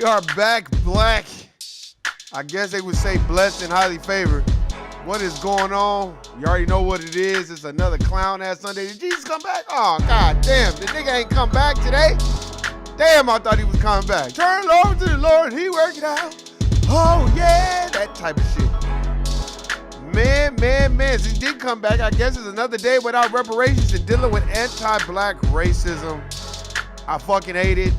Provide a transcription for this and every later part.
We are back, black. I guess they would say blessed and highly favored. What is going on? You already know what it is. It's another clown-ass Sunday. Did Jesus come back? Oh, god damn. The nigga ain't come back today? Damn, I thought he was coming back. Turn it over to the Lord. He worked it out. Oh, yeah. That type of shit. Man. Since he did come back, I guess it's another day without reparations and dealing with anti-black racism. I fucking hate it.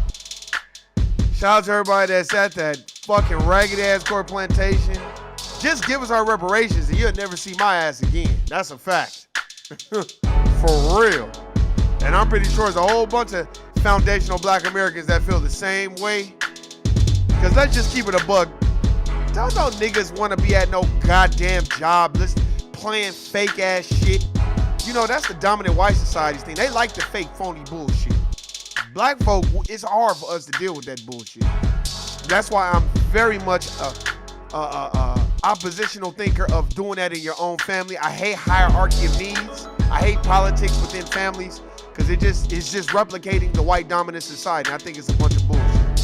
Shout out to everybody that's at that fucking ragged-ass court plantation. Just give us our reparations and you'll never see my ass again. That's a fact. For real. And I'm pretty sure there's a whole bunch of foundational black Americans that feel the same way. Because let's just keep it a buck. Don't no niggas want to be at no goddamn job playing fake ass shit. You know, that's the dominant white society's thing. They like the fake phony bullshit. Black folk, it's hard for us to deal with that bullshit. That's why I'm very much oppositional thinker of doing that in your own family. I hate hierarchy of needs. I hate politics within families because it's just replicating the white dominant society. And I think it's a bunch of bullshit.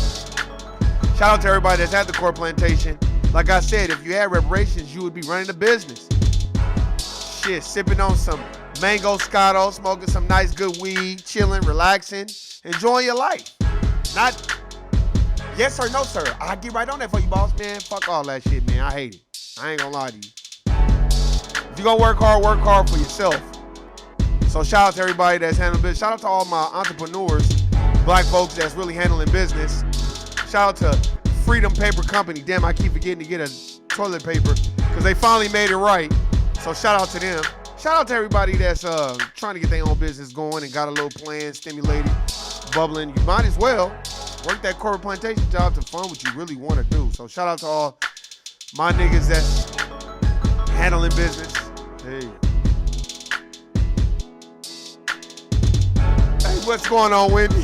Shout out to everybody that's at the court plantation. Like I said, if you had reparations, you would be running a business. Shit, sipping on some mango scotto, smoking some nice good weed, chilling, relaxing, enjoying your life. Not yes or no, sir. I'll get right on that for you, boss, man. Fuck all that shit, man. I hate it. I ain't gonna lie to you. If you're gonna work hard for yourself. So shout out to everybody that's handling business. Shout out to all my entrepreneurs, black folks that's really handling business. Shout out to Freedom Paper Company. Damn, I keep forgetting to get a toilet paper because they finally made it right. So shout out to them. Shout out to everybody that's trying to get their own business going and got a little plan, stimulated, bubbling. You might as well work that corporate plantation job to fund what you really want to do. So shout out to all my niggas that's handling business. Hey, what's going on, Wendy?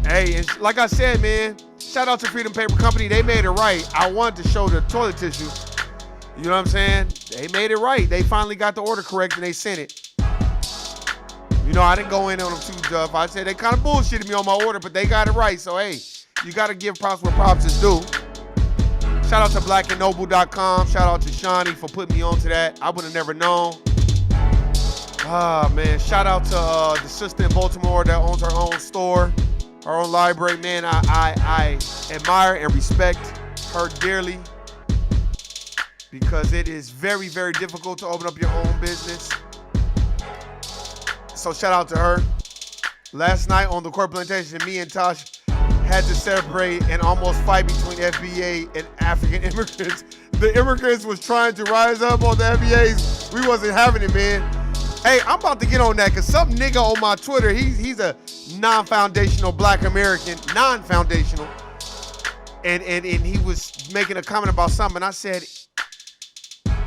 Hey, and like I said, man, shout out to Freedom Paper Company. They made it right. I wanted to show the toilet tissue. You know what I'm saying? They made it right. They finally got the order correct and they sent it. You know, I didn't go in on them too tough. I said they kind of bullshitted me on my order, but they got it right. So, hey, you got to give props where props is due. Shout out to blackandnoble.com. Shout out to Shawnee for putting me on to that. I would have never known. Ah, man. Shout out to the sister in Baltimore that owns her own store, her own library. Man, I admire and respect her dearly because it is very, very difficult to open up your own business. So shout out to her. Last night on the court plantation, me and Tosh had to separate and almost fight between FBA and African immigrants. The immigrants was trying to rise up on the FBAs. We wasn't having it, man. Hey, I'm about to get on that because some nigga on my Twitter, he's a non-foundational black American, non-foundational. And he was making a comment about something. And I said,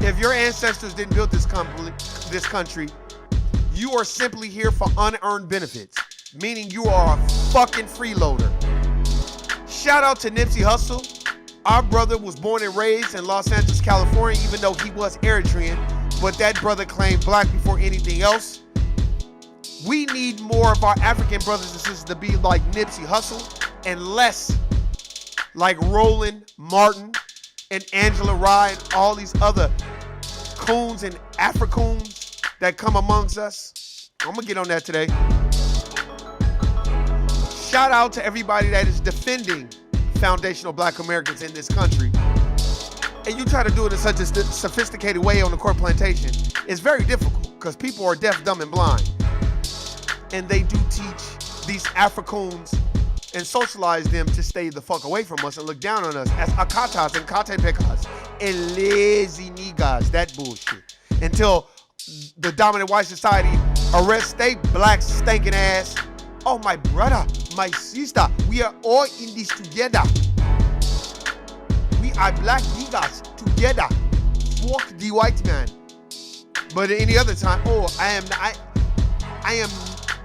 if your ancestors didn't build this country, you are simply here for unearned benefits, meaning you are a fucking freeloader. Shout out to Nipsey Hussle. Our brother was born and raised in Los Angeles, California, even though he was Eritrean, but that brother claimed black before anything else. We need more of our African brothers and sisters to be like Nipsey Hussle and less like Roland Martin and Angela Rye and all these other coons and Africoons that come amongst us. I'm gonna get on that today. Shout out to everybody that is defending foundational black Americans in this country. And you try to do it in such a sophisticated way on the court plantation. It's very difficult because people are deaf, dumb, and blind. And they do teach these Africoons and socialize them to stay the fuck away from us and look down on us as akatas and katepekas and lazy niggas, that bullshit. Until the dominant white society arrests they black stinking ass. Oh, my brother, my sister, we are all in this together. We are black niggas together. Fuck the white man. But at any other time, oh, I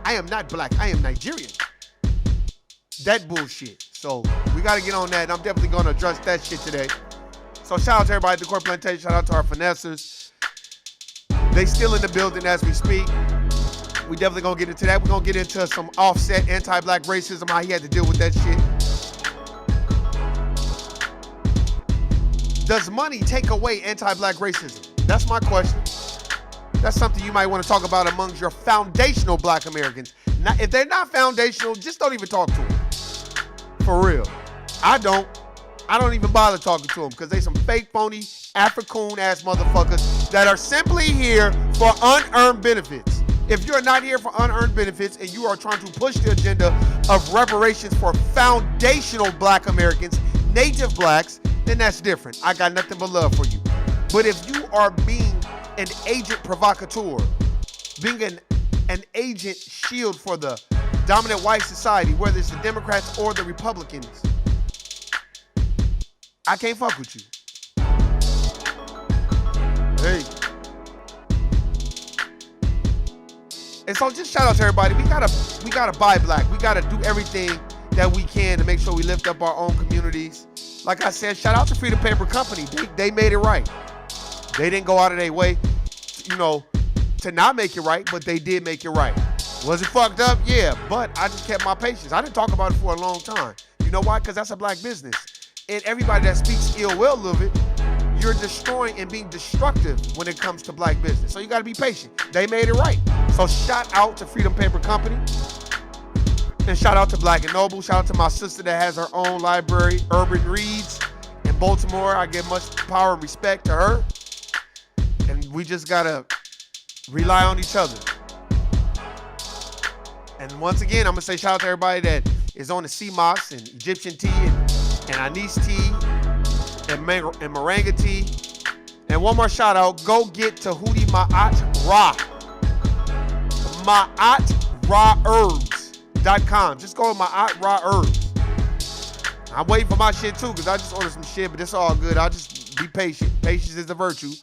am not black. I am Nigerian. That bullshit. So we got to get on that. And I'm definitely going to address that shit today. So shout out to everybody at the court plantation. Shout out to our finessers. They still in the building as we speak. We definitely gonna get into that. We're gonna get into some Offset anti-black racism, how he had to deal with that shit. Does money take away anti-black racism? That's my question. That's something you might want to talk about amongst your foundational black Americans. Now, if they're not foundational, just don't even talk to them. For real. I don't even bother talking to them because they some fake, phony, Africoon ass motherfuckers that are simply here for unearned benefits. If you're not here for unearned benefits and you are trying to push the agenda of reparations for foundational black Americans, native blacks, then that's different. I got nothing but love for you. But if you are being an agent provocateur, being an agent shield for the dominant white society, whether it's the Democrats or the Republicans, I can't fuck with you. Hey. And so just shout out to everybody. We gotta buy black. We gotta do everything that we can to make sure we lift up our own communities. Like I said, shout out to Freedom Paper Company. They made it right. They didn't go out of their way, to not make it right, but they did make it right. Was it fucked up? Yeah, but I just kept my patience. I didn't talk about it for a long time. You know why? Because that's a black business. And everybody that speaks ill will of it, you're destroying and being destructive when it comes to black business. So you got to be patient. They made it right. So shout out to Freedom Paper Company. And shout out to Black and Noble. Shout out to my sister that has her own library, Urban Reads, in Baltimore. I give much power and respect to her. And we just got to rely on each other. And once again, I'm going to say shout out to everybody that is on the CMOS and Egyptian tea and anise tea and moringa tea. And one more shout out, go get Tahuti Ma'at Ra. Ma'atRaHerbs.com. Just go to Ma'at Ra Herbs. I'm waiting for my shit too, because I just ordered some shit, but it's all good. I'll just be patient. Patience is a virtue.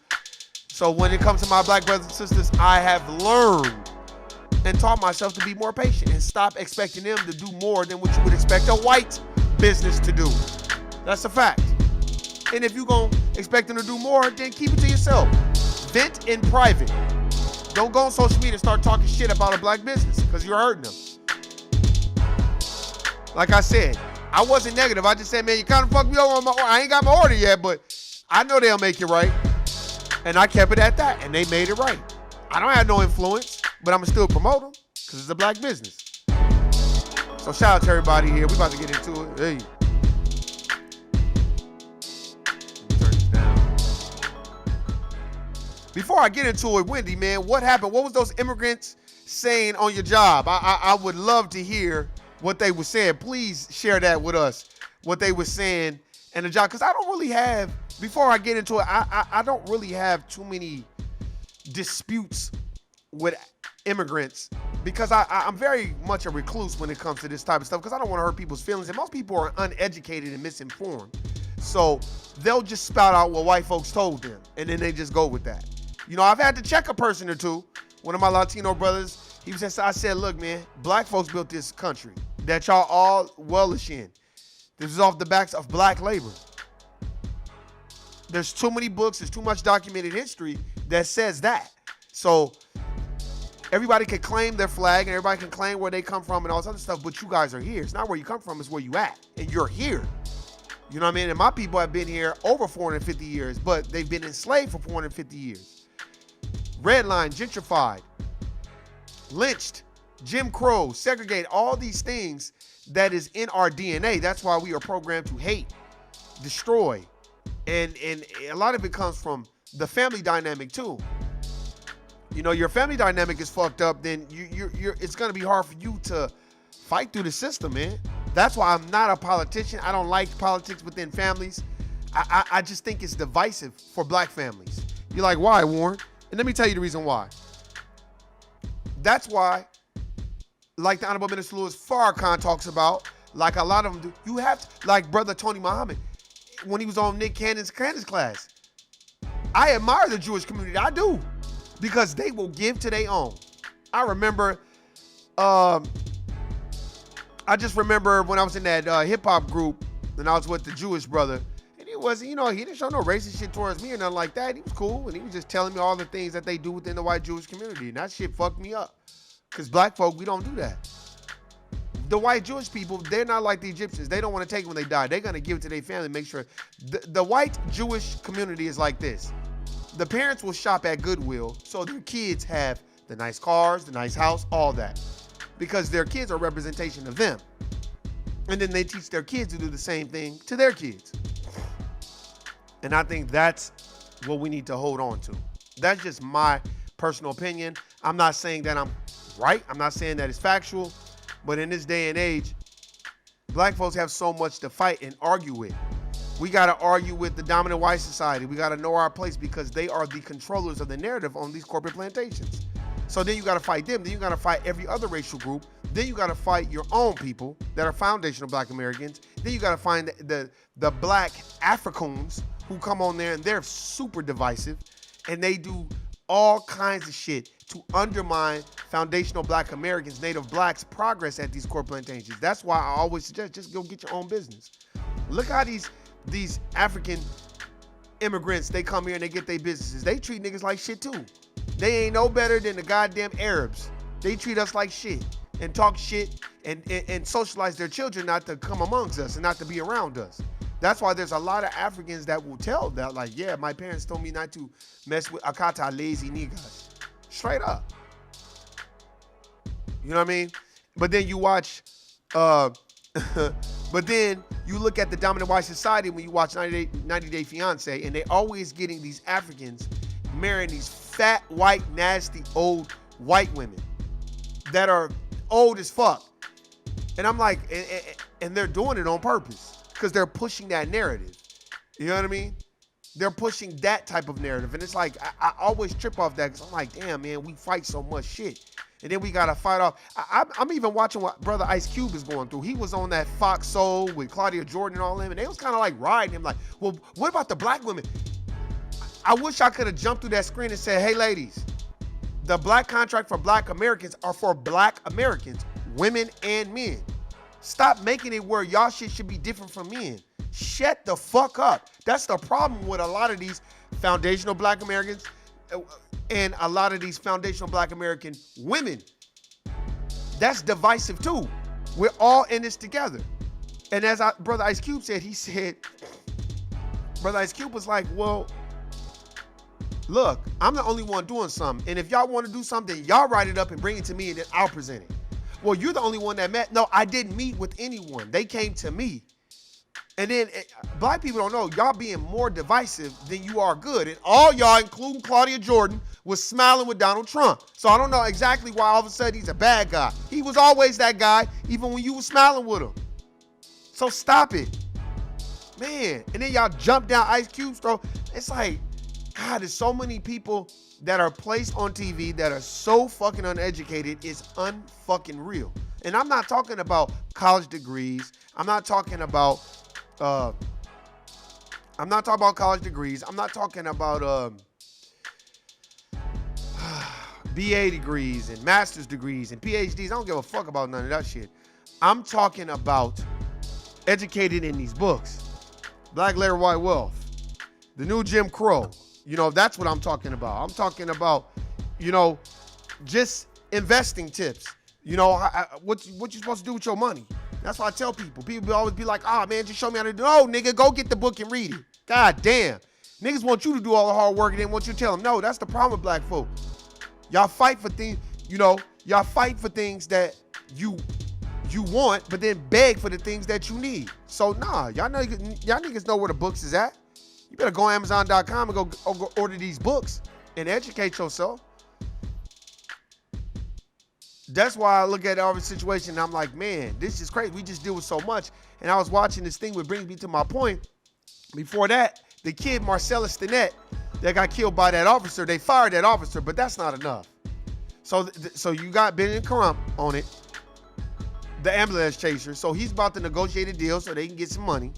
So when it comes to my black brothers and sisters, I have learned and taught myself to be more patient and stop expecting them to do more than what you would expect a white business to do. That's a fact. And if you're going to expect them to do more, then keep it to yourself. Vent in private. Don't go on social media and start talking shit about a black business because you're hurting them. Like I said, I wasn't negative. I just said, man, you kind of fucked me over on my order. I ain't got my order yet, but I know they'll make it right. And I kept it at that, and they made it right. I don't have no influence, but I'm going to still promote them because it's a black business. So shout out to everybody here. We about to get into it. Hey. Turn this down. Before I get into it, Wendy, man, what happened? What was those immigrants saying on your job? I would love to hear what they were saying. Please share that with us, what they were saying in the job. Because I don't really have, before I get into it, I don't really have too many disputes with immigrants because I'm very much a recluse when it comes to this type of stuff because I don't want to hurt people's feelings. And most people are uneducated and misinformed. So they'll just spout out what white folks told them and then they just go with that. I've had to check a person or two. One of my Latino brothers, I said, look, man, black folks built this country that y'all all wellish in. This is off the backs of black labor. There's too many books, there's too much documented history that says that. So everybody can claim their flag and everybody can claim where they come from and all this other stuff, but you guys are here. It's not where you come from, it's where you at. And you're here. You know what I mean? And my people have been here over 450 years, but they've been enslaved for 450 years. Redlined, gentrified, lynched, Jim Crow, segregate, all these things that is in our DNA. That's why we are programmed to hate, destroy. And a lot of it comes from the family dynamic too. Your family dynamic is fucked up, then it's gonna be hard for you to fight through the system, man. That's why I'm not a politician. I don't like politics within families. I just think it's divisive for black families. You're like, why, Warren? And let me tell you the reason why. That's why, like the Honorable Minister Louis Farrakhan talks about, like a lot of them do, you have to, like Brother Tony Muhammad, when he was on Nick Cannon's class. I admire the Jewish community, I do, because they will give to their own. I remember, I just remember when I was in that hip hop group and I was with the Jewish brother, and he wasn't, he didn't show no racist shit towards me or nothing like that. He was cool, and he was just telling me all the things that they do within the white Jewish community, and that shit fucked me up. Because black folk, we don't do that. The white Jewish people, they're not like the Egyptians. They don't want to take it when they die. They're going to give it to their family, make sure. The white Jewish community is like this. The parents will shop at Goodwill so their kids have the nice cars, the nice house, all that. Because their kids are a representation of them. And then they teach their kids to do the same thing to their kids. And I think that's what we need to hold on to. That's just my personal opinion. I'm not saying that I'm right. I'm not saying that it's factual. But in this day and age, black folks have so much to fight and argue with. We got to argue with the dominant white society. We got to know our place because they are the controllers of the narrative on these corporate plantations. So then you got to fight them. Then you got to fight every other racial group. Then you got to fight your own people that are foundational black Americans. Then you got to find the black Africans who come on there and they're super divisive and they do all kinds of shit to undermine foundational black Americans, native blacks' progress at these corporate plantations. That's why I always suggest just go get your own business. Look how these African immigrants, they come here and they get their businesses. They treat niggas like shit too. They ain't no better than the goddamn Arabs. They treat us like shit and talk shit and socialize their children not to come amongst us and not to be around us. That's why there's a lot of Africans that will tell that, like, yeah, my parents told me not to mess with Akata lazy niggas. Straight up. You know what I mean? But then you watch, but then you look at the dominant white society when you watch 90 Day Fiance, and they always getting these Africans marrying these fat, white, nasty, old white women that are old as fuck. And I'm like, and they're doing it on purpose because they're pushing that narrative. You know what I mean? They're pushing that type of narrative. And it's like, I always trip off that because I'm like, damn, man, we fight so much shit. And then we got to fight off. I'm even watching what Brother Ice Cube is going through. He was on that Fox Soul with Claudia Jordan and all them. And they was kind of like riding him like, well, what about the black women? I wish I could have jumped through that screen and said, hey, ladies, the black contract for black Americans are for black Americans, women and men. Stop making it where y'all shit should be different from men. Shut the fuck up. That's the problem with a lot of these foundational black Americans and a lot of these foundational black American women. That's divisive too. We're all in this together. And as Brother Ice Cube said, Brother Ice Cube was like, well, look, I'm the only one doing something. And if y'all want to do something, y'all write it up and bring it to me and then I'll present it. Well, you're the only one that met. No, I didn't meet with anyone. They came to me. And then black people don't know, y'all being more divisive than you are good. And all y'all, including Claudia Jordan, was smiling with Donald Trump. So I don't know exactly why all of a sudden he's a bad guy. He was always that guy, even when you were smiling with him. So stop it. Man. And then y'all jump down Ice Cube's throat. It's like, God, there's so many people that are placed on TV that are so fucking uneducated. It's unfucking real. And I'm not talking about college degrees. I'm not talking about college degrees. I'm not talking about BA degrees and master's degrees and PhDs. I don't give a fuck about none of that shit. I'm talking about educated in these books. Black Letter, White Wealth. The New Jim Crow. You know, that's what I'm talking about. I'm talking about, you know, just investing tips. You know, what you supposed to do with your money. That's why I tell people. People always be like, oh, man, just show me how to do it. No, nigga, go get the book and read it. God damn. Niggas want you to do all the hard work and then want you to tell them. No, that's the problem with black folk. Y'all fight for things, you know, y'all fight for things that you want, but then beg for the things that you need. So, nah, y'all niggas know where the books is at. You better go Amazon.com and go order these books and educate yourself. That's why I look at every situation and I'm like, man, this is crazy. We just deal with so much. And I was watching this thing, which brings me to my point. Before that, the kid Marcellus Stinnett that got killed by that officer, they fired that officer, but that's not enough. So you got Benedict Crump on it, the ambulance chaser. So he's about to negotiate a deal so they can get some money.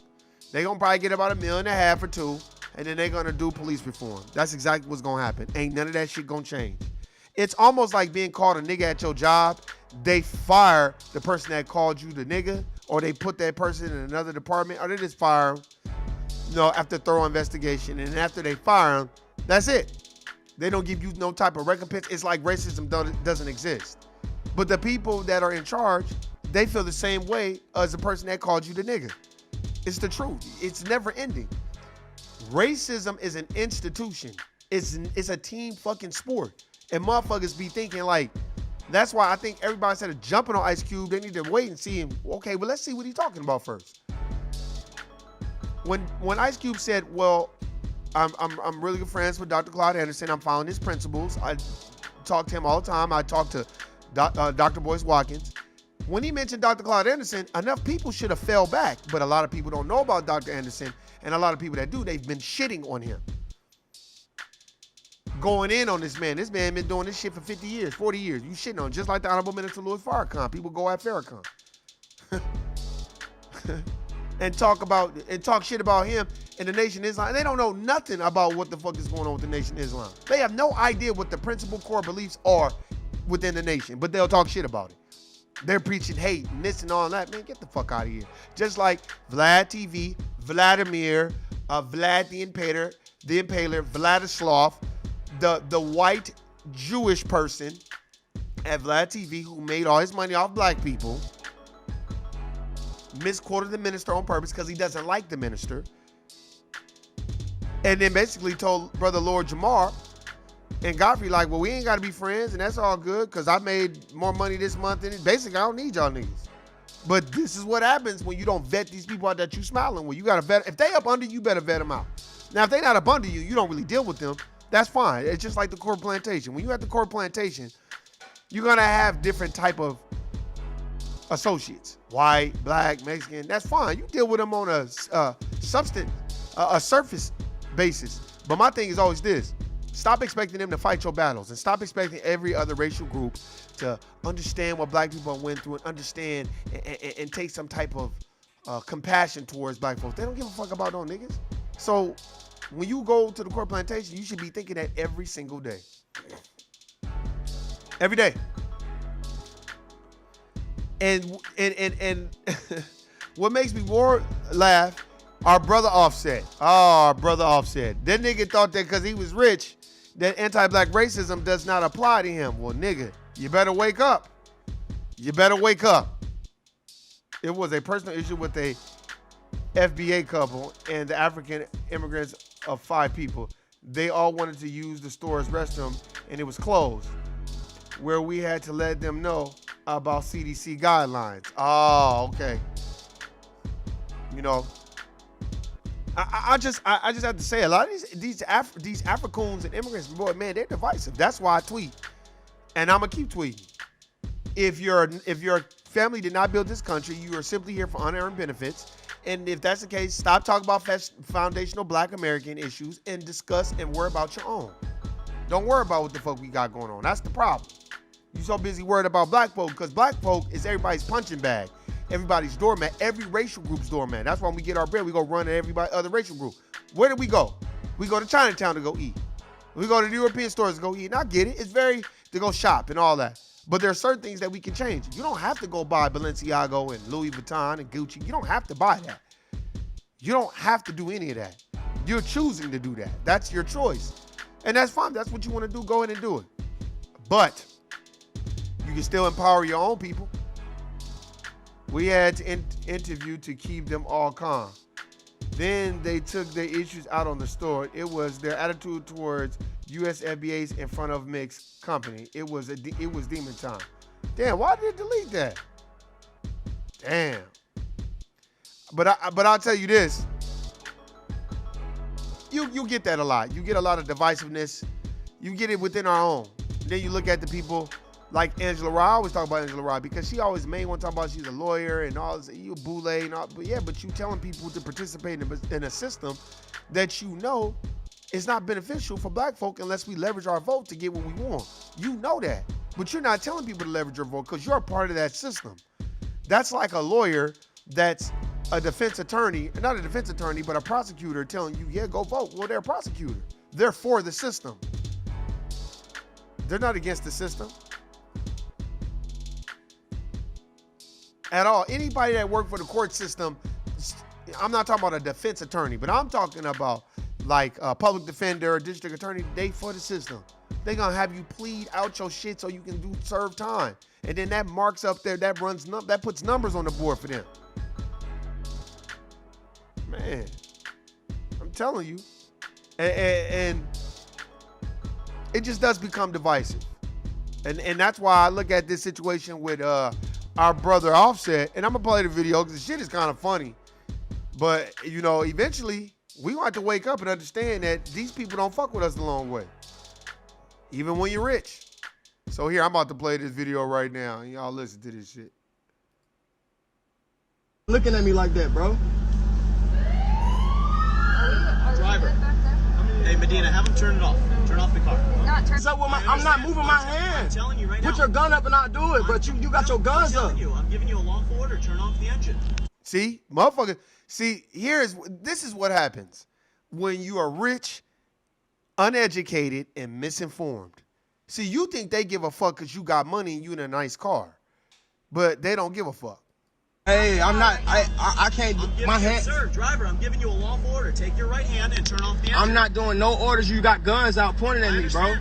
They're going to probably get about $1.5 million or $2 million, and then they're going to do police reform. That's exactly what's going to happen. Ain't none of that shit going to change. It's almost like being called a nigga at your job. They fire the person that called you the nigga, or they put that person in another department, or they just fire them, you know, after thorough investigation. And after they fire them, that's it. They don't give you no type of recompense. It's like racism doesn't exist. But the people that are in charge, they feel the same way as the person that called you the nigga. It's the truth. It's never ending. Racism is an institution. It's a team fucking sport. And motherfuckers be thinking like, that's why I think everybody instead of jumping on Ice Cube, they need to wait and see him. Okay, well, let's see what he's talking about first. When Ice Cube said, well, I'm really good friends with Dr. Claude Anderson. I'm following his principles. I talk to him all the time. I talk to Dr. Boyce Watkins. When he mentioned Dr. Claude Anderson, enough people should have fell back. But a lot of people don't know about Dr. Anderson. And a lot of people that do, they've been shitting on him. Going in on this man. This man been doing this shit for 50 years, 40 years. You shitting on him, just like the Honorable Minister Louis Farrakhan. People go at Farrakhan. and talk shit about him and the Nation of Islam. They don't know nothing about what the fuck is going on with the Nation of Islam. They have no idea what the principal core beliefs are within the nation, but they'll talk shit about it. They're preaching hate and this and all that. Man, get the fuck out of here. Just like Vlad TV, Vladimir, Vlad the Impaler, Vladislav, the white Jewish person at Vlad TV who made all his money off black people, misquoted the minister on purpose because he doesn't like the minister, and then basically told Brother Lord Jamar and Godfrey like, well, we ain't got to be friends and that's all good because I made more money this month than basically I don't need y'all niggas. But this is what happens when you don't vet these people out that you smiling with. You got to vet. If they up under you, better vet them out. Now, if they not up under you, you don't really deal with them. That's fine. It's just like the core plantation. When you at the core plantation, you're going to have different type of associates. White, black, Mexican. That's fine. You deal with them on a surface basis. But my thing is always this. Stop expecting them to fight your battles and stop expecting every other racial group to understand what black people went through and understand and take some type of compassion towards black folks. They don't give a fuck about those niggas. So when you go to the core plantation, you should be thinking that every single day. Every day. And what makes me more laugh, our brother Offset. Oh, our brother Offset. That nigga thought that because he was rich, that anti-black racism does not apply to him. Well, nigga, you better wake up. You better wake up. It was a personal issue with a FBA couple and the African immigrants of 5 people. They all wanted to use the store's restroom and it was closed, where we had to let them know about CDC guidelines. Oh, okay. You know, I just have to say, a lot of these Africans and immigrants, boy, man, they're divisive. That's why I tweet, and I'm gonna keep tweeting. If your family did not build this country, you are simply here for unearned benefits. And if that's the case, stop talking about foundational Black American issues and discuss and worry about your own. Don't worry about what the fuck we got going on. That's the problem. You so busy worried about black folk because black folk is everybody's punching bag. Everybody's doormat, every racial group's doormat. That's why when we get our bread, we go run at everybody other racial group. Where do we go? We go to Chinatown to go eat. We go to the European stores to go eat. And I get it. It's to go shop and all that. But there are certain things that we can change. You don't have to go buy Balenciaga and Louis Vuitton and Gucci. You don't have to buy that. You don't have to do any of that. You're choosing to do that. That's your choice. And that's fine. That's what you want to do. Go ahead and do it. But you can still empower your own people. We had to interview to keep them all calm. Then they took their issues out on the store. It was their attitude towards U.S. FBAs in front of mixed company. It was demon time. Damn, why did it delete that? Damn. But I'll tell you this. You get that a lot. You get a lot of divisiveness. You get it within our own. Then you look at the people like Angela Rye. I always talk about Angela Rye because she always made one talk about she's a lawyer and all this, you boule and all. But yeah, but you telling people to participate in a system that you know is not beneficial for black folk unless we leverage our vote to get what we want. You know that. But you're not telling people to leverage your vote because you're a part of that system. That's like a lawyer that's a defense attorney, not a defense attorney, but a prosecutor telling you, yeah, go vote. Well, they're a prosecutor. They're for the system. They're not against the system at all. Anybody that worked for the court system, I'm not talking about a defense attorney, but I'm talking about like a public defender or district attorney, they for the system. They gonna have you plead out your shit so you can serve time. And then that marks up there, that puts numbers on the board for them. Man, I'm telling you. And it just does become divisive. And that's why I look at this situation with our brother Offset, and I'm gonna play the video because the shit is kind of funny. But, you know, eventually, we want to wake up and understand that these people don't fuck with us the long way. Even when you're rich. So here, I'm about to play this video right now. And y'all listen to this shit. Looking at me like that, bro. Driver. Hey, Medina, have him turn it off. Turn off the car. I'm not moving my hand. I'm telling you right now. Put your gun up and I'll do it, but you got your guns up. I'm giving you a lawful order. Turn off the engine. See, motherfucker. See, this is what happens when you are rich, uneducated, and misinformed. See, you think they give a fuck because you got money and you in a nice car, but they don't give a fuck. Hey, I'm not. I can't. My hand. Sir, driver, I'm giving you a lawful order. Take your right hand and turn off the engine. I'm not doing no orders. You got guns out pointing at me, bro.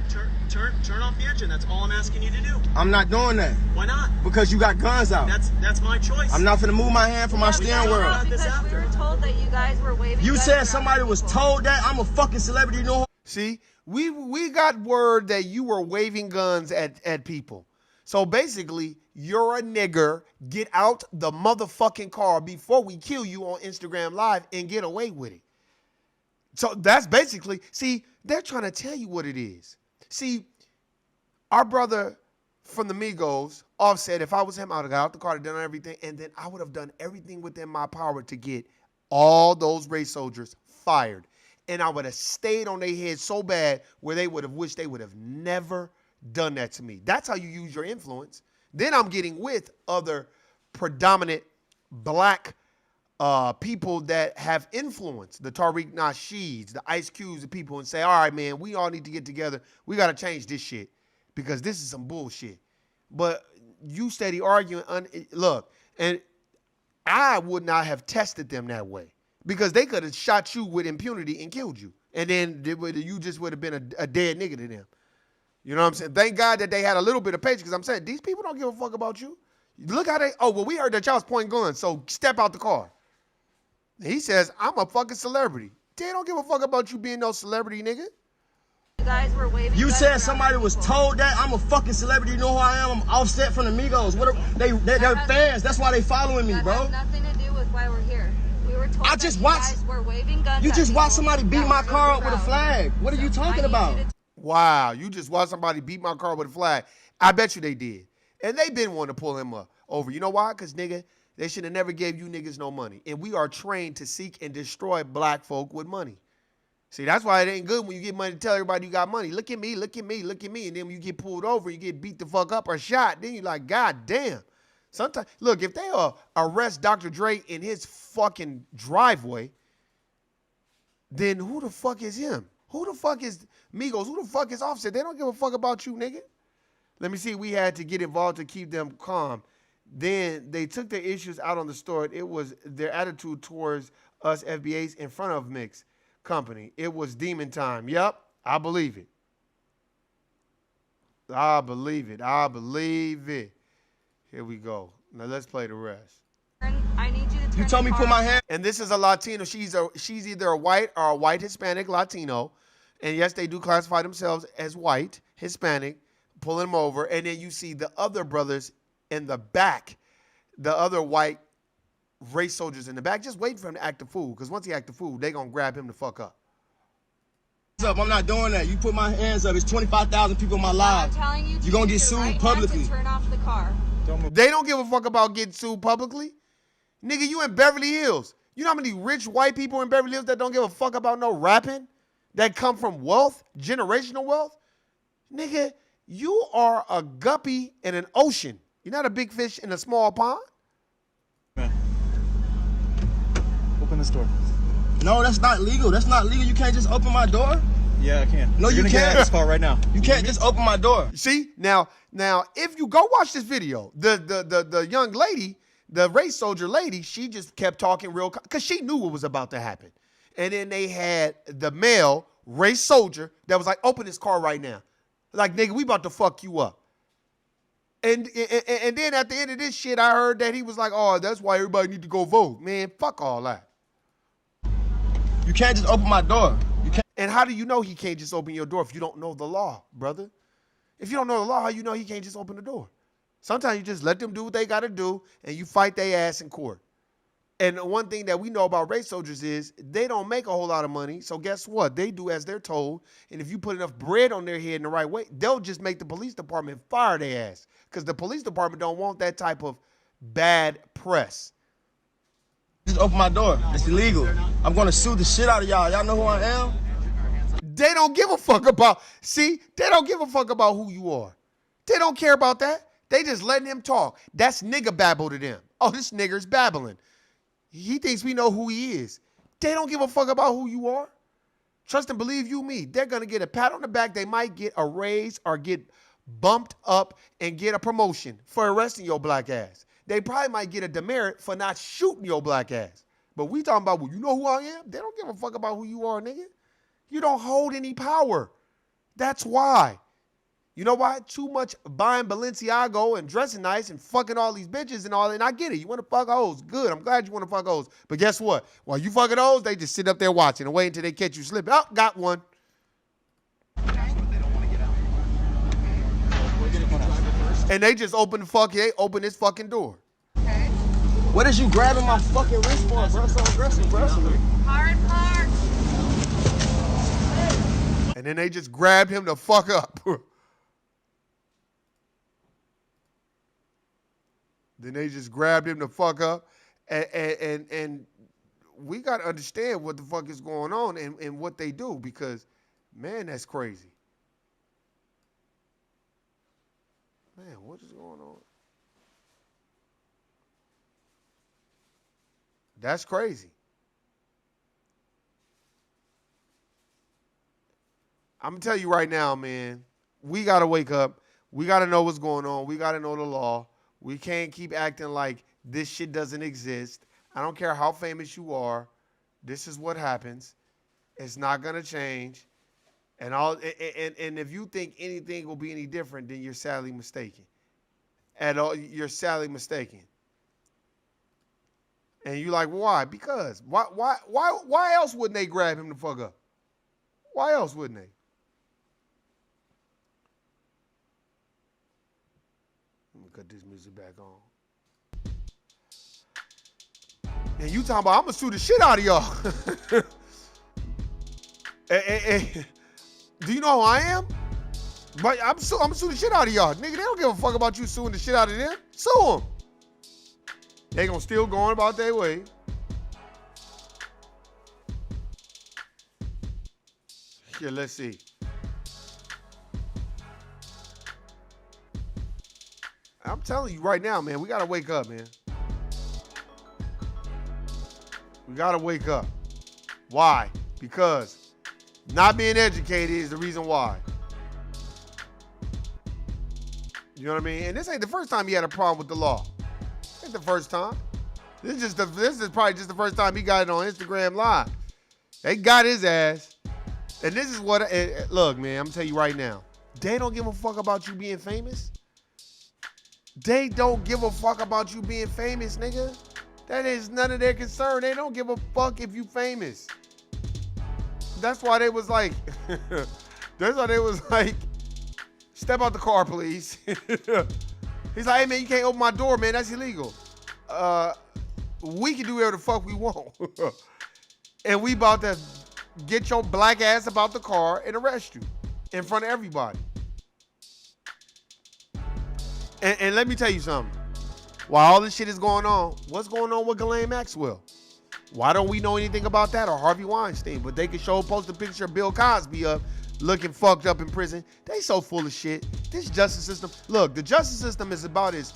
Turn off the engine. That's all I'm asking you to do. I'm not doing that. Why not? Because you got guns out. That's my choice. I'm not finna move my hand from my steering wheel. Because we were told that you guys were waving. You said somebody was told that? I'm a fucking celebrity. You know. See, we got word that you were waving guns at people. So basically, you're a nigger. Get out the motherfucking car before we kill you on Instagram Live and get away with it. So that's basically, see, they're trying to tell you what it is. See, our brother from the Migos, Offset, if I was him, I would have got out the car, done everything, and then I would have done everything within my power to get all those race soldiers fired. And I would have stayed on their head so bad where they would have wished they would have never done that to me. That's how you use your influence. Then I'm getting with other predominant black people that have influence, the Tariq Nasheeds, the Ice Cubes, the people, and say, all right, man, we all need to get together. We got to change this shit because this is some bullshit. But you steady arguing. Look, and I would not have tested them that way because they could have shot you with impunity and killed you. And then you just would have been a dead nigga to them. You know what I'm saying? Thank God that they had a little bit of patience because I'm saying these people don't give a fuck about you. Look how we heard that y'all was pointing guns, so step out the car. He says, I'm a fucking celebrity. They don't give a fuck about you being no celebrity, nigga. You guys were waving. You said somebody was told that? I'm a fucking celebrity. You know who I am? I'm Offset from the Migos. They're fans. That's why they following me, bro. That has nothing to do with why we're here. We were told that you guys were waving guns. You just watched somebody beat my car up with a flag. What are you talking about? Wow, you just watched somebody beat my car with a flag. I bet you they did. And they been wanting to pull him over. You know why? Because, nigga, they should have never gave you niggas no money. And we are trained to seek and destroy black folk with money. See, that's why it ain't good when you get money to tell everybody you got money. Look at me, look at me, look at me. And then when you get pulled over, you get beat the fuck up or shot. Then you're like, God damn. Sometimes, look, if they arrest Dr. Dre in his fucking driveway, then who the fuck is him? Who the fuck is Migos? Who the fuck is Offset? They don't give a fuck about you, nigga. Let me see. We had to get involved to keep them calm. Then they took their issues out on the store. It was their attitude towards us FBAs in front of Mix Company. It was demon time. Yep, I believe it. I believe it. I believe it. Here we go. Now let's play the rest. I need you to turn. You told me put my hand. And this is a Latino. She's either a white or a white Hispanic Latino. And yes, they do classify themselves as white, Hispanic, pull them over. And then you see the other brothers in the back, the other white race soldiers in the back, just waiting for him to act a fool. Because once he act a fool, they going to grab him the fuck up. I'm not doing that. You put my hands up. It's 25,000 people in my live. I'm telling you, you're going to get sued publicly. Turn off the car. They don't give a fuck about getting sued publicly. Nigga, you in Beverly Hills. You know how many rich white people in Beverly Hills that don't give a fuck about no rapping? That come from wealth, generational wealth? Nigga, you are a guppy in an ocean. You're not a big fish in a small pond. Man. Open this door. No, that's not legal. That's not legal. You can't just open my door. Yeah, I can. No, you can't. Get out of this car right now. You can't just open my door. See, now, if you go watch this video, the young lady, the race soldier lady, she just kept talking real, because she knew what was about to happen. And then they had the male race soldier that was like, open this car right now. Like, nigga, we about to fuck you up. And then at the end of this shit, I heard that he was like, oh, that's why everybody need to go vote. Man, fuck all that. You can't just open my door. You can't. And how do you know he can't just open your door if you don't know the law, brother? If you don't know the law, how you know he can't just open the door? Sometimes you just let them do what they got to do, and you fight their ass in court. And one thing that we know about race soldiers is they don't make a whole lot of money. So guess what? They do as they're told. And if you put enough bread on their head in the right way, they'll just make the police department fire their ass. Because the police department don't want that type of bad press. Just open my door. It's illegal. I'm going to sue the shit out of y'all. Y'all know who I am? They don't give a fuck about, see, they don't give a fuck about who you are. They don't care about that. They just letting him talk. That's nigga babble to them. Oh, this nigger's babbling. He thinks we know who he is. They don't give a fuck about who you are. Trust and believe you me. They're going to get a pat on the back. They might get a raise or get bumped up and get a promotion for arresting your black ass. They probably might get a demerit for not shooting your black ass. But we talking about, well, you know who I am? They don't give a fuck about who you are, nigga. You don't hold any power. That's why. You know why? Too much buying Balenciaga and dressing nice and fucking all these bitches and all that. And I get it. You want to fuck hoes. Good. I'm glad you want to fuck hoes. But guess what? While you fucking hoes, they just sit up there watching and wait until they catch you slipping. Oh, got one. And they just open this fucking door. Okay. What is you grabbing my fucking wrist for, bro? So aggressive, bro. Hard park. And then they just grabbed him the fuck up. Then they just grabbed him the fuck up. And we got to understand what the fuck is going on and what they do because, man, that's crazy. Man, what is going on? That's crazy. I'm going to tell you right now, man, we got to wake up. We got to know what's going on. We got to know the law. We can't keep acting like this shit doesn't exist. I don't care how famous you are. This is what happens. It's not going to change. And if you think anything will be any different, then you're sadly mistaken. You're sadly mistaken. And you're like, why? Because why else wouldn't they grab him the fuck up? Why else wouldn't they? Let me cut this music back on. And you talking about I'm gonna sue the shit out of y'all. Do you know who I am? But I'm gonna sue the shit out of y'all. Nigga, they don't give a fuck about you suing the shit out of them. Sue them. They gonna still go on about their way. Here, let's see. I'm telling you right now, man, we gotta wake up, man. We gotta wake up. Why? Because not being educated is the reason why. You know what I mean? And this ain't the first time he had a problem with the law. Ain't the first time. This is probably just the first time he got it on Instagram Live. They got his ass. And this is what, look, man, I'm telling you right now. They don't give a fuck about you being famous. They don't give a fuck about you being famous, nigga. That is none of their concern. They don't give a fuck if you famous. That's why they was like, step out the car, please. He's like, hey, man, you can't open my door, man. That's illegal. We can do whatever the fuck we want. And we about to get your black ass about the car and arrest you in front of everybody. And let me tell you something. While all this shit is going on, what's going on with Ghislaine Maxwell? Why don't we know anything about that or Harvey Weinstein? But they can post a picture of Bill Cosby up looking fucked up in prison. They so full of shit. This justice system, look, the justice system is about as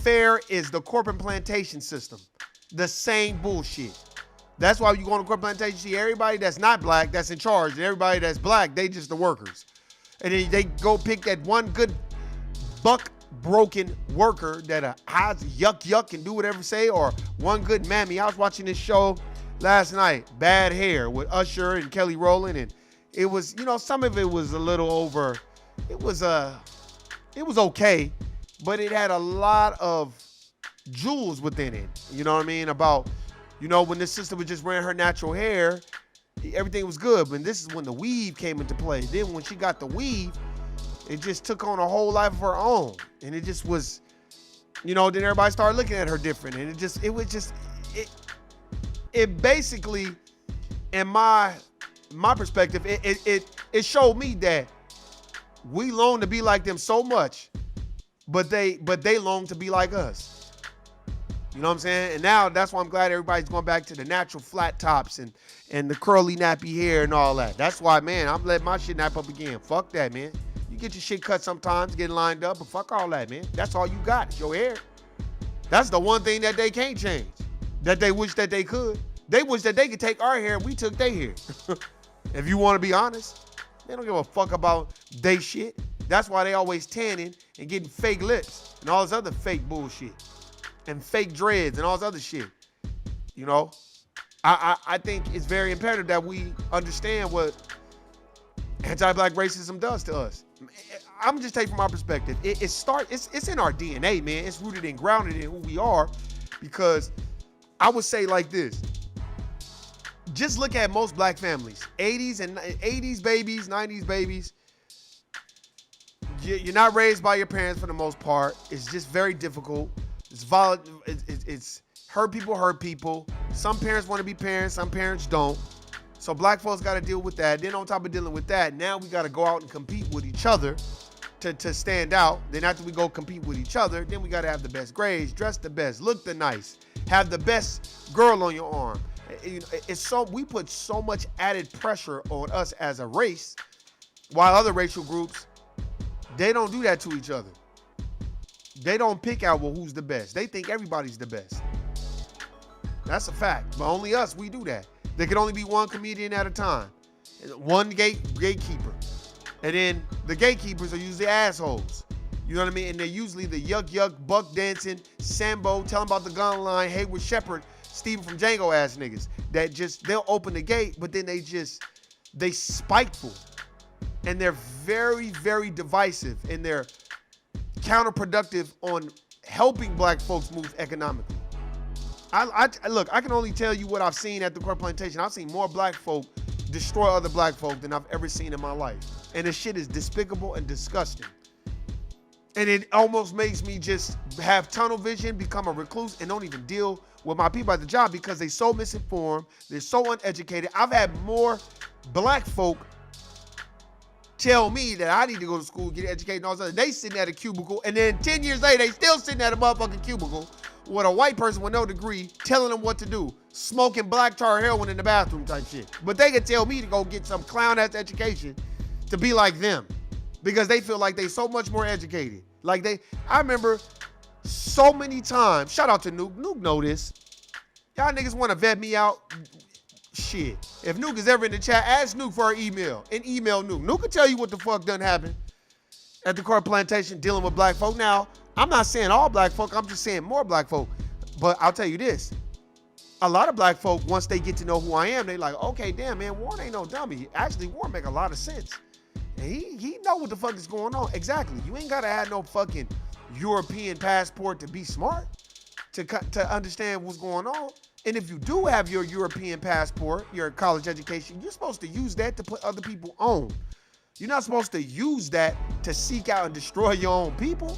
fair as the corporate plantation system. The same bullshit. That's why you go on the corporate plantation, you see everybody that's not black that's in charge, and everybody that's black, they just the workers. And then they go pick that one good buck broken worker that hides yuck and do whatever say, or one good mammy. I was watching this show last night, Bad Hair with Usher and Kelly Rowland, and it was, you know, some of it was a little over. It was okay, but it had a lot of jewels within it. You know what I mean? About, you know, when this sister was just wearing her natural hair, everything was good. But this is when the weave came into play. Then when she got the weave, it just took on a whole life of her own, and it just was, you know. Then everybody started looking at her different, and it basically, in my perspective, it showed me that we long to be like them so much, but they long to be like us. You know what I'm saying? And now that's why I'm glad everybody's going back to the natural flat tops and the curly nappy hair and all that. That's why, man, I'm letting my shit nap up again. Fuck that, man. You get your shit cut sometimes, getting lined up, but fuck all that, man. That's all you got, is your hair. That's the one thing that they can't change, that they wish that they could. They wish that they could take our hair and we took their hair. If you want to be honest, they don't give a fuck about they shit. That's why they always tanning and getting fake lips and all this other fake bullshit and fake dreads and all this other shit. You know, I think it's very imperative that we understand what anti-black racism does to us. I'm just taking from my perspective. It's in our DNA, man. It's rooted and grounded in who we are, because I would say like this. Just look at most black families, 80s babies, 90s babies. You're not raised by your parents for the most part. It's just very difficult. It's volatile. It's hurt people. Some parents want to be parents, some parents don't. So black folks got to deal with that. Then on top of dealing with that, now we got to go out and compete with each other to stand out. Then after we go compete with each other, then we got to have the best grades, dress the best, look the nice, have the best girl on your arm. We put so much added pressure on us as a race, while other racial groups, they don't do that to each other. They don't pick out, well, who's the best. They think everybody's the best. That's a fact. But only us, we do that. There can only be one comedian at a time, one gatekeeper. And then the gatekeepers are usually assholes. You know what I mean? And they're usually the yuck, buck dancing, Sambo, telling about the gun line, Hayward Shepherd, Steven from Django ass niggas that just, they'll open the gate, but then they spiteful. And they're very, very divisive, and they're counterproductive on helping black folks move economically. Look, I can only tell you what I've seen at the Court Plantation. I've seen more black folk destroy other black folk than I've ever seen in my life. And this shit is despicable and disgusting. And it almost makes me just have tunnel vision, become a recluse, and don't even deal with my people at the job because they're so misinformed, they're so uneducated. I've had more black folk tell me that I need to go to school, get educated, and all that. They sitting at a cubicle, and then 10 years later, they still sitting at a motherfucking cubicle with a white person with no degree telling them what to do, smoking black tar heroin in the bathroom type shit. But they can tell me to go get some clown-ass education to be like them because they feel like they so much more educated. I remember so many times, shout out to Nuke. Nuke know this. Y'all niggas want to vet me out. Shit. If Nuke is ever in the chat, ask Nuke for our email and email Nuke. Nuke can tell you what the fuck done happened at the Court Plantation dealing with black folk. Now, I'm not saying all black folk, I'm just saying more black folk. But I'll tell you this. A lot of black folk, once they get to know who I am, they like, okay, damn, man, Warren ain't no dummy. Actually, Warren make a lot of sense. And he know what the fuck is going on. Exactly. You ain't got to have no fucking European passport to be smart, to understand what's going on. And if you do have your European passport, your college education, you're supposed to use that to put other people on. You're not supposed to use that to seek out and destroy your own people.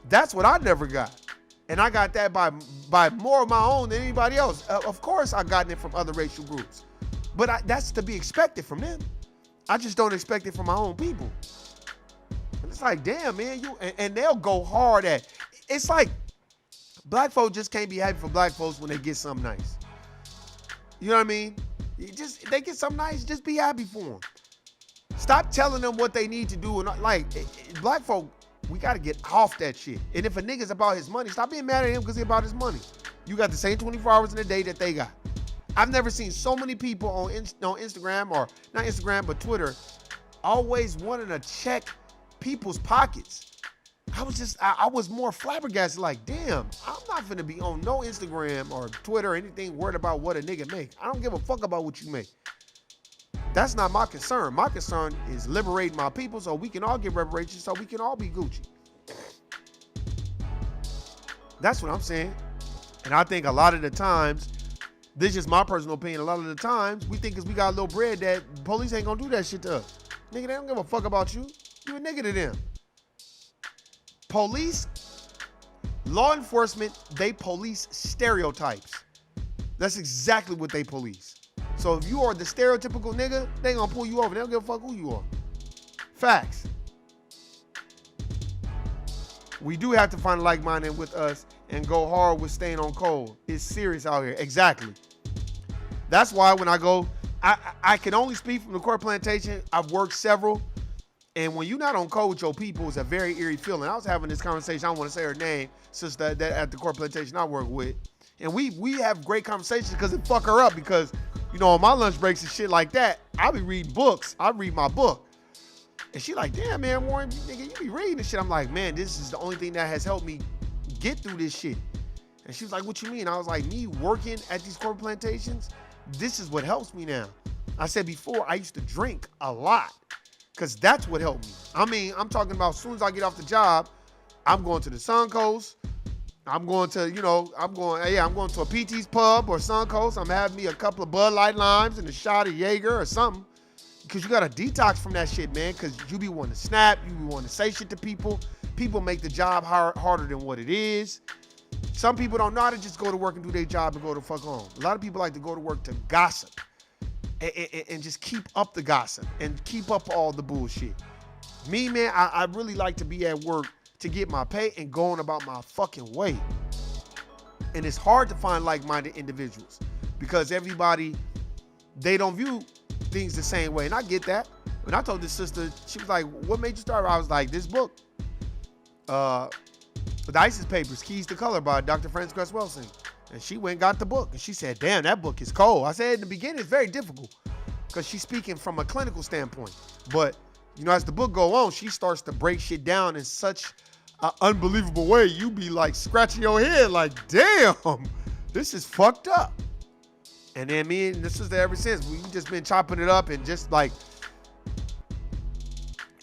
That's what I never got. And I got that by more of my own than anybody else. Of course, I gotten it from other racial groups. But that's to be expected from them. I just don't expect it from my own people. And it's like, damn, man, and they'll go hard at. It's like black folks just can't be happy for black folks when they get something nice. You know what I mean? They get something nice, just be happy for them. Stop telling them what they need to do. And black folk, we got to get off that shit. And if a nigga's about his money, stop being mad at him because he's about his money. You got the same 24 hours in a day that they got. I've never seen so many people on Instagram, or not Instagram, but Twitter, always wanting to check people's pockets. I was more flabbergasted, like, damn, I'm not finna be on no Instagram or Twitter or anything worried about what a nigga make. I don't give a fuck about what you make. That's not my concern. My concern is liberating my people so we can all get reparations, so we can all be Gucci. That's what I'm saying. And I think a lot of the times, this is just my personal opinion, a lot of the times, we think because we got a little bread that police ain't gonna do that shit to us. Nigga, they don't give a fuck about you. You a nigga to them. Police, law enforcement, they police stereotypes. That's exactly what they police. So if you are the stereotypical nigga, they gonna pull you over. They don't give a fuck who you are. Facts. We do have to find like-minded with us and go hard with staying on code. It's serious out here. Exactly. That's why when I go, I can only speak from the court plantation. I've worked several. And when you're not on code with your people, it's a very eerie feeling. I was having this conversation, I don't want to say her name, sister that at the court plantation I work with. And we have great conversations because it fuck her up because, you know, on my lunch breaks and shit like that, I be reading books. I read my book. And she like, damn, man, Warren, nigga, you be reading this shit. I'm like, man, this is the only thing that has helped me get through this shit. And she was like, what you mean? I was like, me working at these corporate plantations, this is what helps me now. I said before, I used to drink a lot because that's what helped me. I mean, I'm talking about as soon as I get off the job, I'm going to the Suncoast. I'm going to, you know, I'm going to a PT's pub or Suncoast. I'm having me a couple of Bud Light Limes and a shot of Jaeger or something. Because you got to detox from that shit, man. Because you be wanting to snap. You be wanting to say shit to people. People make the job harder than what it is. Some people don't know how to just go to work and do their job and go to fuck home. A lot of people like to go to work to gossip and just keep up the gossip and keep up all the bullshit. Me, man, I really like to be at work to get my pay and going about my fucking way. And it's hard to find like-minded individuals because everybody, they don't view things the same way. And I get that. When I told this sister, she was like, what made you start? I was like, this book. The ISIS Papers, Keys to Color by Dr. Frances Cress Welsing. And she went and got the book. And she said, damn, that book is cold. I said in the beginning, it's very difficult because she's speaking from a clinical standpoint. But, you know, as the book go on, she starts to break shit down in such an unbelievable way. You be like scratching your head like, damn, this is fucked up. And then me and this sister ever since, we just been chopping it up and just like,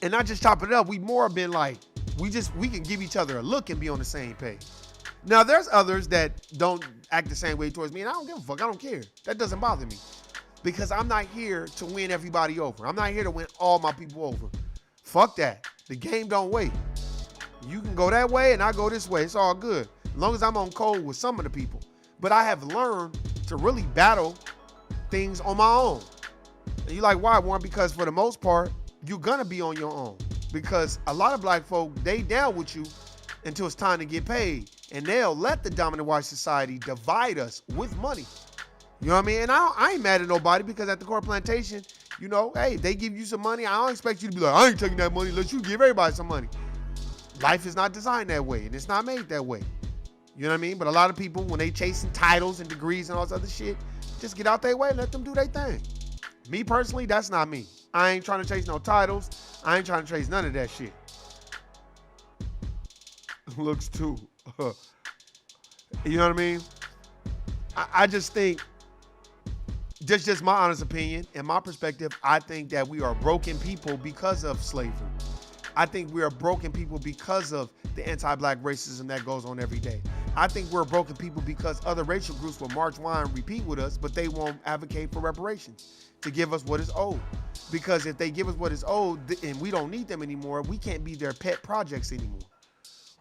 and not just chopping it up, we more been like, we can give each other a look and be on the same page. Now, there's others that don't act the same way towards me, and I don't give a fuck. I don't care. That doesn't bother me because I'm not here to win everybody over. I'm not here to win all my people over. Fuck that. The game don't wait. You can go that way and I go this way. It's all good. As long as I'm on code with some of the people. But I have learned to really battle things on my own. And you're like, why, Warren? Because for the most part, you're going to be on your own. Because a lot of black folk, they down with you until it's time to get paid. And they'll let the dominant white society divide us with money. You know what I mean? And I ain't mad at nobody because at the court plantation, you know, hey, they give you some money. I don't expect you to be like, I ain't taking that money unless you give everybody some money. Life is not designed that way and it's not made that way. You know what I mean? But a lot of people, when they chasing titles and degrees and all this other shit, just get out their way and let them do their thing. Me personally, that's not me. I ain't trying to chase no titles. I ain't trying to chase none of that shit. Looks too. You know what I mean? I just think, just my honest opinion and my perspective, I think that we are broken people because of slavery. I think we are broken people because of the anti-black racism that goes on every day. I think we're broken people because other racial groups will march, whine, and repeat with us, but they won't advocate for reparations to give us what is owed. Because if they give us what is owed and we don't need them anymore, we can't be their pet projects anymore.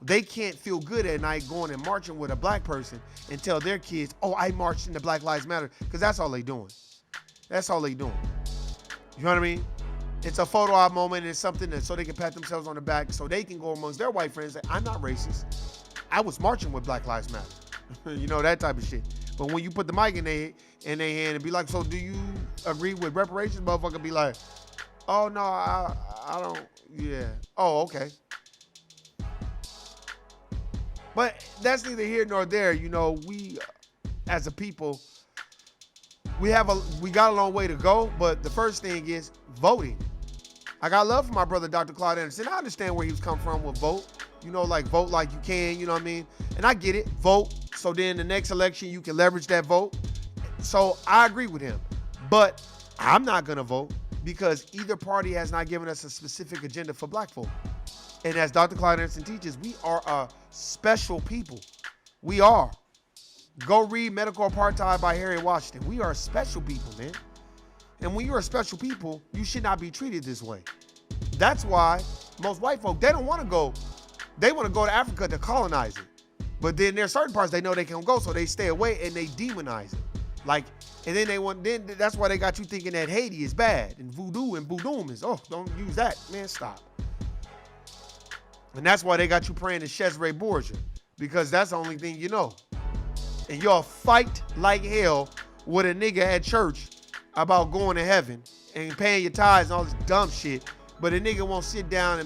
They can't feel good at night going and marching with a black person and tell their kids, oh, I marched in the Black Lives Matter, because that's all they doing. That's all they doing. You know what I mean? It's a photo op moment and it's something that so they can pat themselves on the back so they can go amongst their white friends and say, I'm not racist. I was marching with Black Lives Matter. You know, that type of shit. But when you put the mic in their hand and be like, so do you agree with reparations? Motherfucker be like, oh, no, I don't, yeah. Oh, okay. But that's neither here nor there. You know, we as a people, we got a long way to go. But the first thing is voting. I got love for my brother, Dr. Claude Anderson. I understand where he was coming from with vote. you know, like vote like you can, you know what I mean? And I get it, vote. So then the next election, you can leverage that vote. So I agree with him. But I'm not going to vote because either party has not given us a specific agenda for black folk. And as Dr. Clyde Anderson teaches, we are a special people. We are. Go read Medical Apartheid by Harry Washington. We are special people, man. And when you're a special people, you should not be treated this way. That's why most white folk, they don't want to go. They want to go to Africa to colonize it. But then there's certain parts they know they can't go, so they stay away and they demonize it. Like, and then that's why they got you thinking that Haiti is bad and voodoo and voodoo is, oh, don't use that. Man, stop. And that's why they got you praying to Cesare Borgia, because that's the only thing you know. And y'all fight like hell with a nigga at church about going to heaven and paying your tithes and all this dumb shit, but a nigga won't sit down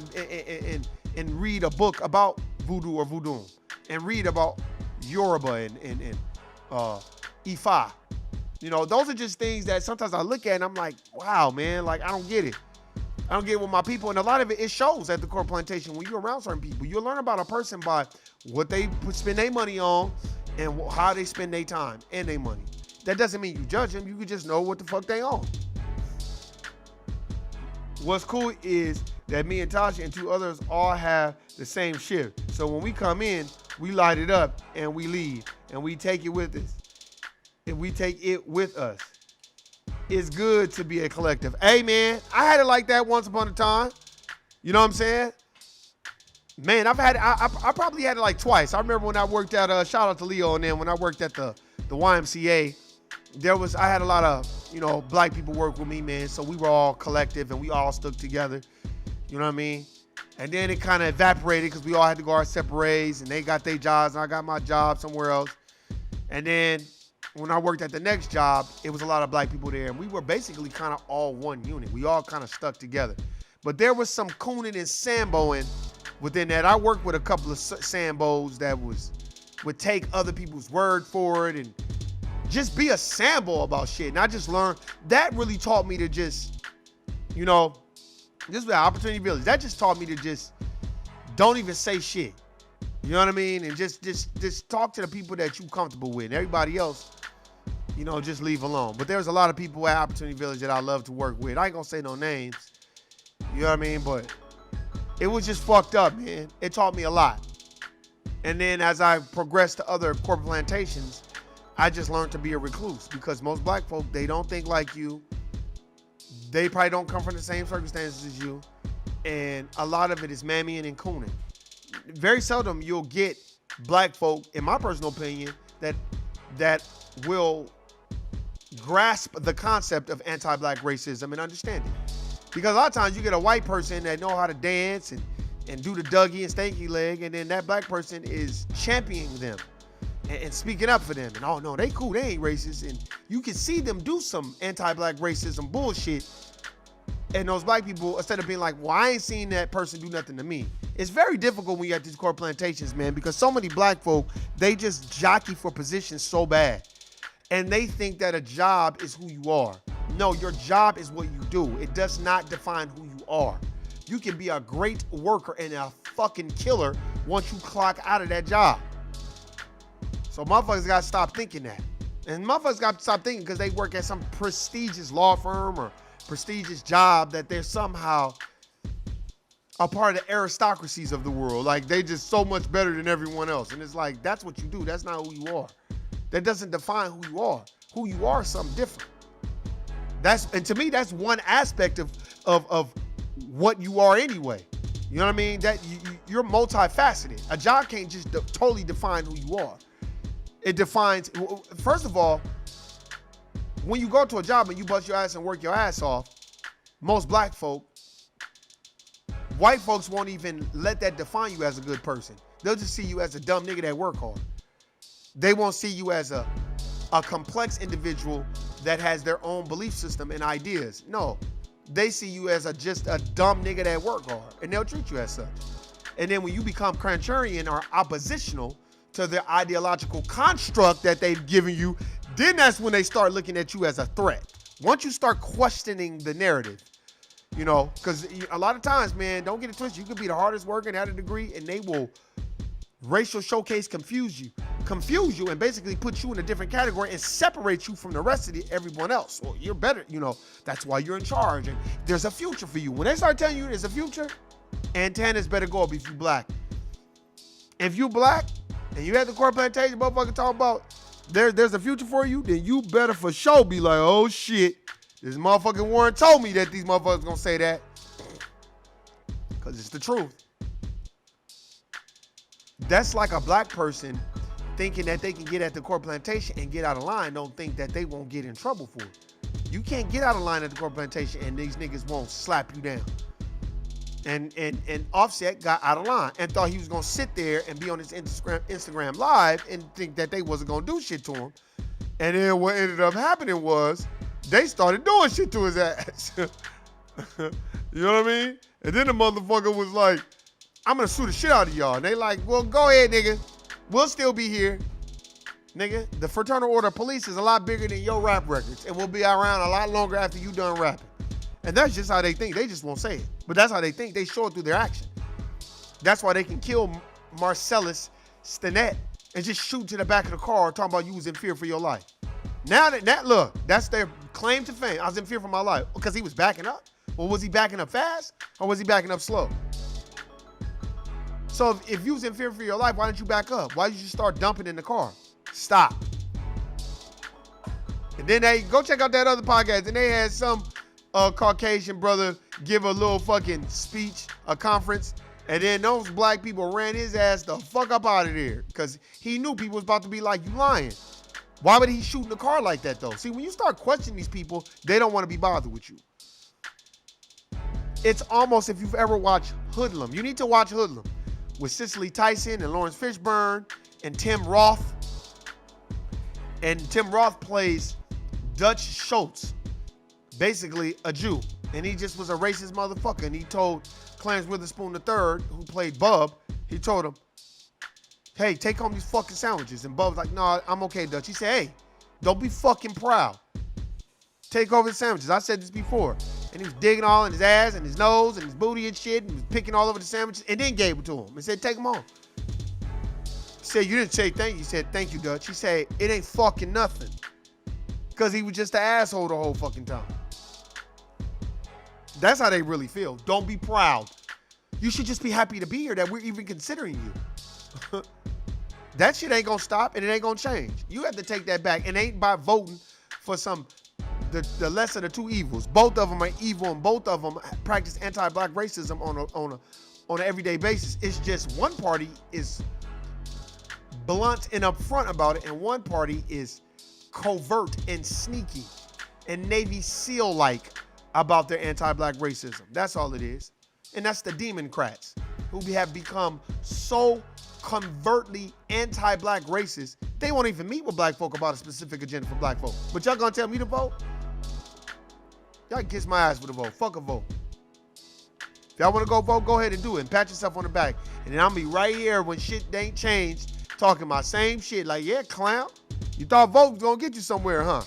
and read a book about voodoo or voodoo and read about Yoruba and Ifa. You know, those are just things that sometimes I look at and I'm like, wow, man, like I don't get it. I don't get it with my people. And a lot of it shows at the core plantation. When you're around certain people, you'll learn about a person by what they spend their money on and how they spend their time and their money. That doesn't mean you judge them. You can just know what the fuck they own. What's cool is that me and Tasha and two others all have the same shift. So when we come in, we light it up and we leave and we take it with us. And we take it with us. It's good to be a collective. Hey, man, I had it like that once upon a time. You know what I'm saying? Man, I probably had it like twice. I remember when I worked at, shout out to Leo, and then when I worked at the YMCA, I had a lot of, you know, black people work with me, man. So we were all collective and we all stuck together. You know what I mean? And then it kind of evaporated because we all had to go our separate ways and they got their jobs and I got my job somewhere else. And then when I worked at the next job, it was a lot of black people there. And we were basically kind of all one unit. We all kind of stuck together. But there was some cooning and samboing within that. I worked with a couple of sambos that would take other people's word for it and just be a sambo about shit. And I just learned, that really taught me to just, you know, this was an Opportunity Village. That just taught me to just don't even say shit. You know what I mean? And just talk to the people that you're comfortable with. And everybody else, you know, just leave alone. But there's a lot of people at Opportunity Village that I love to work with. I ain't gonna say no names. You know what I mean? But it was just fucked up, man. It taught me a lot. And then as I progressed to other corporate plantations, I just learned to be a recluse because most black folk, they don't think like you. They probably don't come from the same circumstances as you. And a lot of it is mammying and cooning. Very seldom you'll get black folk, in my personal opinion, that will grasp the concept of anti-black racism and understand it. Because a lot of times you get a white person that know how to dance and do the Dougie and stanky leg, and then that black person is championing them and speaking up for them. And oh no, they cool, they ain't racist. And you can see them do some anti-black racism bullshit. And those black people, instead of being like, well, I ain't seen that person do nothing to me. It's very difficult when you at these core plantations, man, because so many black folk, they just jockey for positions so bad. And they think that a job is who you are. No, your job is what you do. It does not define who you are. You can be a great worker and a fucking killer once you clock out of that job. So motherfuckers gotta stop thinking that. And motherfuckers gotta stop thinking because they work at some prestigious law firm or prestigious job that they're somehow a part of the aristocracies of the world. Like they just so much better than everyone else. And it's like, that's what you do. That's not who you are. That doesn't define who you are. Who you are is something different. And to me, that's one aspect of what you are anyway. You know what I mean? That you're multifaceted. A job can't just totally define who you are. It defines, first of all, when you go to a job and you bust your ass and work your ass off, most black folk, white folks won't even let that define you as a good person. They'll just see you as a dumb nigga that work hard. They won't see you as a complex individual that has their own belief system and ideas. No, they see you as just a dumb nigga that work hard, and they'll treat you as such. And then when you become contrarian or oppositional to the ideological construct that they've given you, then that's when they start looking at you as a threat. Once you start questioning the narrative, You know, because a lot of times, man, don't get it twisted. You could be the hardest worker and have a degree, and they will racial showcase confuse you, and basically put you in a different category and separate you from the rest of everyone else. Well, you're better, you know, that's why you're in charge, and there's a future for you. When they start telling you there's a future, antennas better go up if you black. If you black and you at the core plantation, motherfucker talking about there's a future for you, then you better for sure be like, oh shit, this motherfucking Warren told me that these motherfuckers gonna say that. Cause it's the truth. That's like a black person thinking that they can get at the core plantation and get out of line, don't think that they won't get in trouble for it. You can't get out of line at the core plantation and these niggas won't slap you down. And Offset got out of line and thought he was gonna sit there and be on his Instagram live and think that they wasn't gonna do shit to him. And then what ended up happening was they started doing shit to his ass. You know what I mean? And then the motherfucker was like, I'm gonna sue the shit out of y'all. And they like, well, go ahead, nigga. We'll still be here. Nigga, the Fraternal Order of Police is a lot bigger than your rap records and will be around a lot longer after you done rapping. And that's just how they think. They just won't say it. But that's how they think. They show it through their action. That's why they can kill Marcellus Stinnett and just shoot to the back of the car talking about you was in fear for your life. Now that look, that's their claim to fame. I was in fear for my life because he was backing up. Well, was he backing up fast or was he backing up slow? So if you was in fear for your life, why didn't you back up? Why did you start dumping in the car? Stop. And then they go check out that other podcast, and they had some Caucasian brother give a little fucking speech, a conference, and then those black people ran his ass the fuck up out of there because he knew people was about to be like, you lying. Why would he shoot in the car like that though? See, when you start questioning these people, they don't want to be bothered with you. It's almost if you've ever watched Hoodlum. You need to watch Hoodlum with Cicely Tyson and Lawrence Fishburne and Tim Roth. And Tim Roth plays Dutch Schultz, basically a Jew. And he just was a racist motherfucker. And he told Clarence Witherspoon III, who played Bub, he told him, hey, take home these fucking sandwiches. And Bub's like, no, I'm okay, Dutch. He said, hey, don't be fucking proud. Take over the sandwiches. I said this before. And he was digging all in his ass and his nose and his booty and shit and was picking all over the sandwiches and then gave it to him and said, take them home. He said, you didn't say thank you. He said, thank you, Dutch. He said, it ain't fucking nothing. Because he was just an asshole the whole fucking time. That's how they really feel. Don't be proud. You should just be happy to be here that we're even considering you. That shit ain't gonna stop and it ain't gonna change. You have to take that back. And it ain't by voting for the lesser of the two evils. Both of them are evil and both of them practice anti-black racism on an everyday basis. It's just one party is blunt and upfront about it and one party is covert and sneaky and Navy SEAL-like about their anti-black racism. That's all it is. And that's the Democrats who have become so covertly anti-black racist, they won't even meet with black folk about a specific agenda for black folk. But y'all gonna tell me to vote? Y'all can kiss my ass with a vote. Fuck a vote. If y'all wanna go vote, go ahead and do it and pat yourself on the back. And then I'll be right here when shit ain't changed, talking my same shit. Like, yeah, clown. You thought vote was gonna get you somewhere, huh?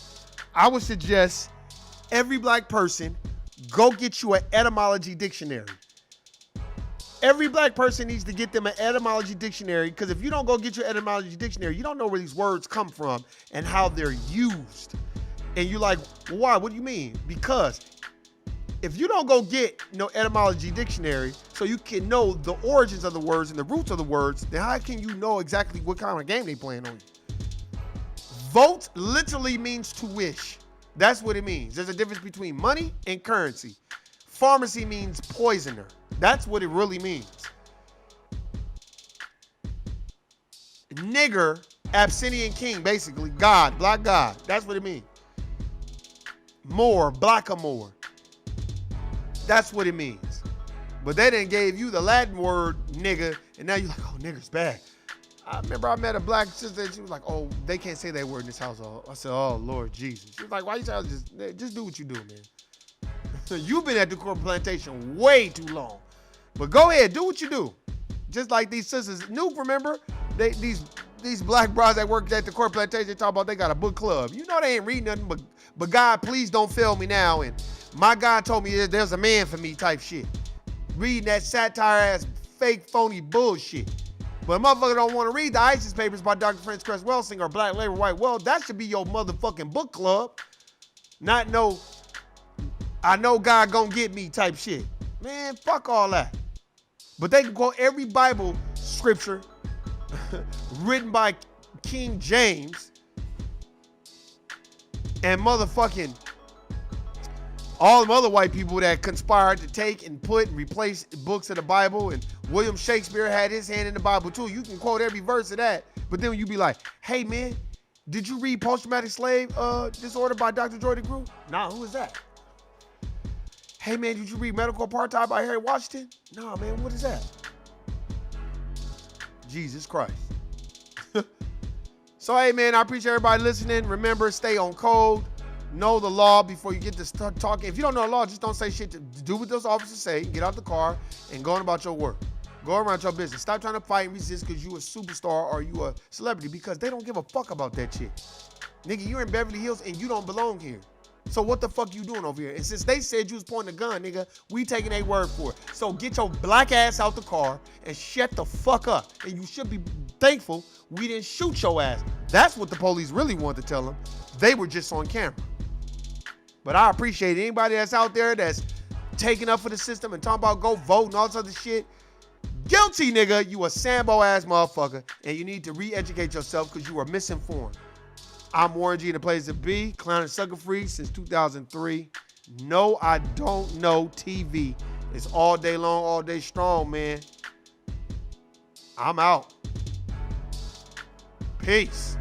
I would suggest every black person go get you an etymology dictionary. Every black person needs to get them an etymology dictionary because if you don't go get your etymology dictionary, you don't know where these words come from and how they're used. And you're like, well, why? What do you mean? Because if you don't go get no etymology dictionary so you can know the origins of the words and the roots of the words, then how can you know exactly what kind of game they playing on you? Vote literally means to wish. That's what it means. There's a difference between money and currency. Pharmacy means poisoner. That's what it really means. Nigger, Abyssinian king, basically, God, black God. That's what it means. More, blackamoor. That's what it means. But they didn't gave you the Latin word, nigger, and now you're like, oh, nigger's bad. I remember I met a black sister and she was like, oh, they can't say that word in this household. I said, oh, Lord Jesus. She was like, why you trying to just do what you do, man? You've been at the core plantation way too long. But go ahead, do what you do. Just like these sisters. Nuke, remember? These black bras that work at the core plantation, they talk about they got a book club. You know they ain't reading nothing but God, please don't fail me now. And My God told me there's a man for me type shit. Reading that satire-ass, fake, phony bullshit. But a motherfucker don't want to read the ISIS papers by Dr. Francis Cress Welsing or Black Labor White. Well, that should be your motherfucking book club. Not no, I know God gonna get me type shit. Man, fuck all that. But they can quote every Bible scripture written by King James and motherfucking all them other white people that conspired to take and put and replace books of the Bible, and William Shakespeare had his hand in the Bible too. You can quote every verse of that, but then you be like, hey man, did you read Post-Traumatic Slave Disorder by Dr. Joy DeGruy? Nah, who is that? Hey man, did you read Medical Apartheid by Harry Washington? Nah man, what is that? Jesus Christ. So hey man, I appreciate everybody listening. Remember, stay on code. Know the law before you get to start talking. If you don't know the law, just don't say shit. To do what those officers say. Get out the car and go on about your work. Go around your business. Stop trying to fight and resist because you a superstar or you a celebrity, because they don't give a fuck about that shit. Nigga, you're in Beverly Hills and you don't belong here. So what the fuck you doing over here? And since they said you was pointing a gun, nigga, we taking a word for it. So get your black ass out the car and shut the fuck up. And you should be thankful we didn't shoot your ass. That's what the police really wanted to tell them. They were just on camera. But I appreciate anybody that's out there that's taking up for the system and talking about go vote and all this other shit. Guilty, nigga. You a Sambo ass motherfucker. And you need to re-educate yourself because you are misinformed. I'm Warren G, the place to be. Clown and sucker free since 2003. No, I don't know TV. It's all day long, all day strong, man. I'm out. Peace.